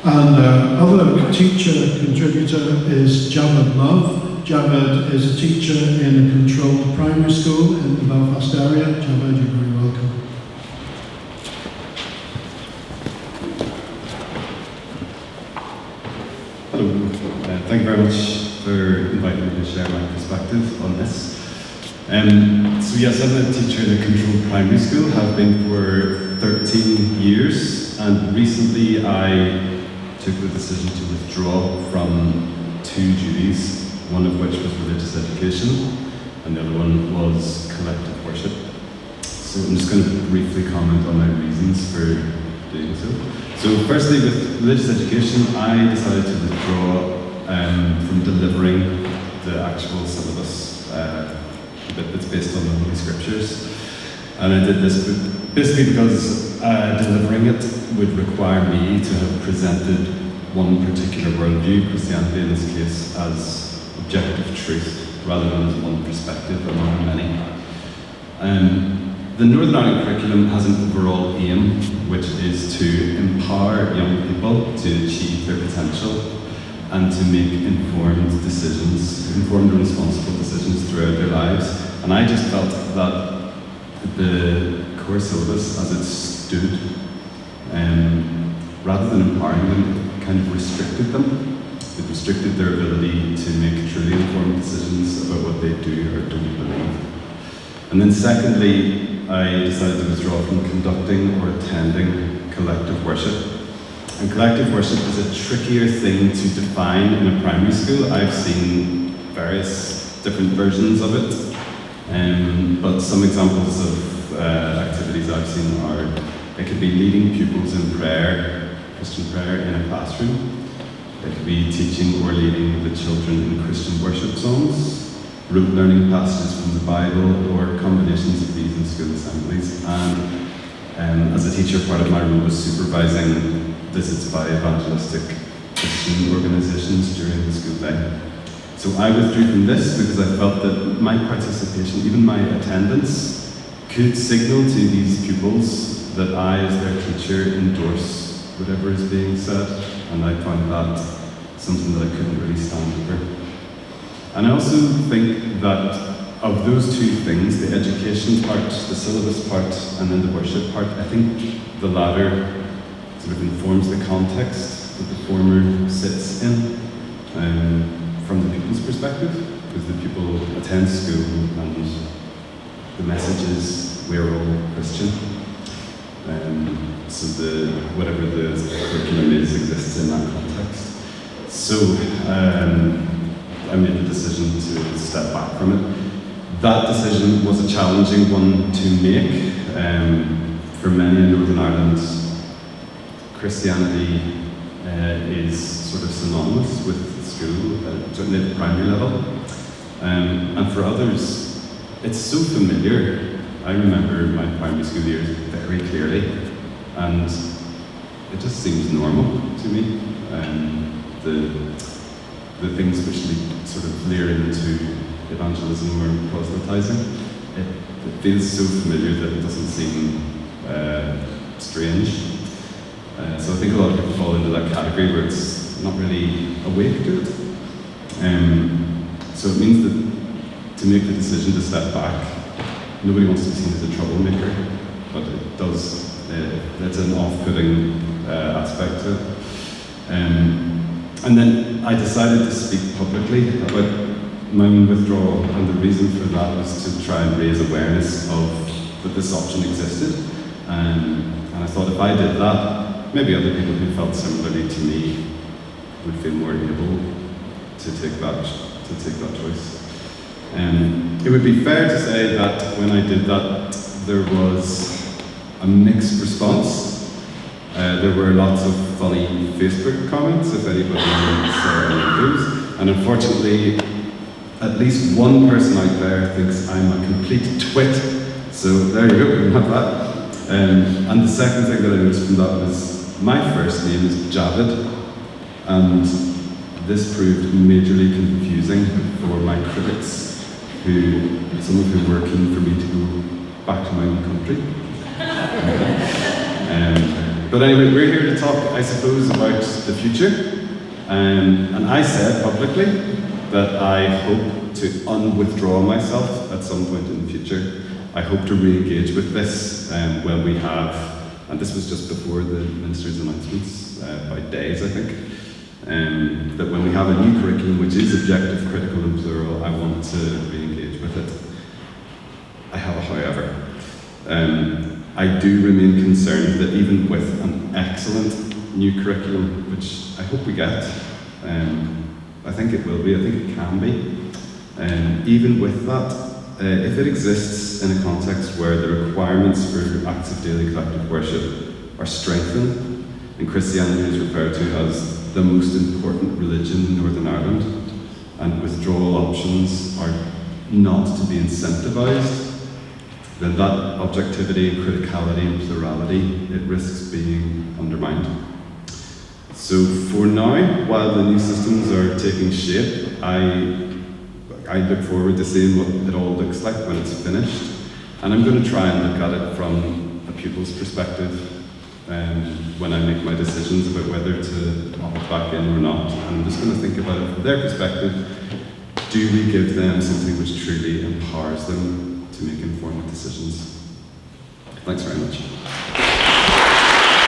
And other teacher contributor is Javed Love. Javed is a teacher in a controlled primary school in the Belfast area. Javed, you're very welcome. Hello. Thank you very much for inviting me to share my perspective on this. So yes, I'm a teacher in a controlled primary school, have been for 13 years, and recently I took the decision to withdraw from 2 duties, one of which was religious education, and the other one was collective worship. So I'm just going to briefly comment on my reasons for doing so. So firstly, with religious education, I decided to withdraw from delivering the actual syllabus, the bit that's based on the Holy Scriptures. And I did this basically because delivering it would require me to have presented one particular worldview, Christianity in this case, as objective truth, rather than as one perspective among many. The Northern Ireland curriculum has an overall aim, which is to empower young people to achieve their potential and to make informed and responsible decisions throughout their lives. And I just felt that the core syllabus as it stood, rather than empowering them, it kind of restricted them. It restricted their ability to make truly informed decisions about what they do or don't believe. And then secondly, I decided to withdraw from conducting or attending collective worship. And collective worship is a trickier thing to define in a primary school. I've seen various different versions of it, but some examples of activities I've seen are, it could be leading pupils in prayer, Christian prayer in a classroom. It could be teaching or leading the children in Christian worship songs, rote learning passages from the Bible, or combinations of these in school assemblies. And as a teacher, part of my role was supervising visits by evangelistic Christian organisations during the school day. So I withdrew from this because I felt that my participation, even my attendance, could signal to these pupils that I, as their teacher, endorse whatever is being said, and I found that something that I couldn't really stand over. And I also think that of those 2 things, the education part, the syllabus part, and then the worship part, I think the latter sort of informs the context that the former sits in from the pupil's perspective, because the pupil attend school and the message is we're all Christian. So whatever the curriculum is exists in that context. So I made the decision to step back from it. That decision was a challenging one to make. For many in Northern Ireland, Christianity is sort of synonymous with school, certainly at the primary level. And for others, it's so familiar. I remember my primary school years very clearly, and it just seems normal to me. The things which sort of layer into evangelism or proselytizing, it feels so familiar that it doesn't seem strange. So I think a lot of people fall into that category where it's not really awake to it. So it means that to make the decision to step back, nobody wants to be seen as a troublemaker, but it does, it's an off-putting aspect to it. And then I decided to speak publicly about my own withdrawal, and the reason for that was to try and raise awareness of that this option existed. And I thought if I did that, maybe other people who felt similarly to me would feel more able to take that choice. It would be fair to say that when I did that, there was a mixed response. There were lots of funny Facebook comments, if anybody saw any of those. And unfortunately, at least one person out there thinks I'm a complete twit. So there you go, we have that. And the second thing that I noticed from that was my first name is Javed, and this proved majorly confusing for my critics, some of whom were keen for me to go back to my own country. But anyway, we're here to talk, I suppose, about the future. And I said publicly that I hope to unwithdraw myself at some point in the future. I hope to re-engage with this when we have, and this was just before the Minister's announcements, by days I think, that when we have a new curriculum which is objective, critical and plural, I want to re-engage with it. I have a however. I do remain concerned that even with an excellent new curriculum, which I hope we get, I think it will be, I think it can be, even with that, if it exists in a context where the requirements for acts of daily collective worship are strengthened, and Christianity is referred to as the most important religion in Northern Ireland, and withdrawal options are not to be incentivised, then that objectivity and criticality and plurality, it risks being undermined. So for now, while the new systems are taking shape, I look forward to seeing what it all looks like when it's finished. And I'm going to try and look at it from a pupil's perspective when I make my decisions about whether to opt back in or not. And I'm just going to think about it from their perspective. Do we give them something which truly empowers them to make informed decisions? Thanks very much.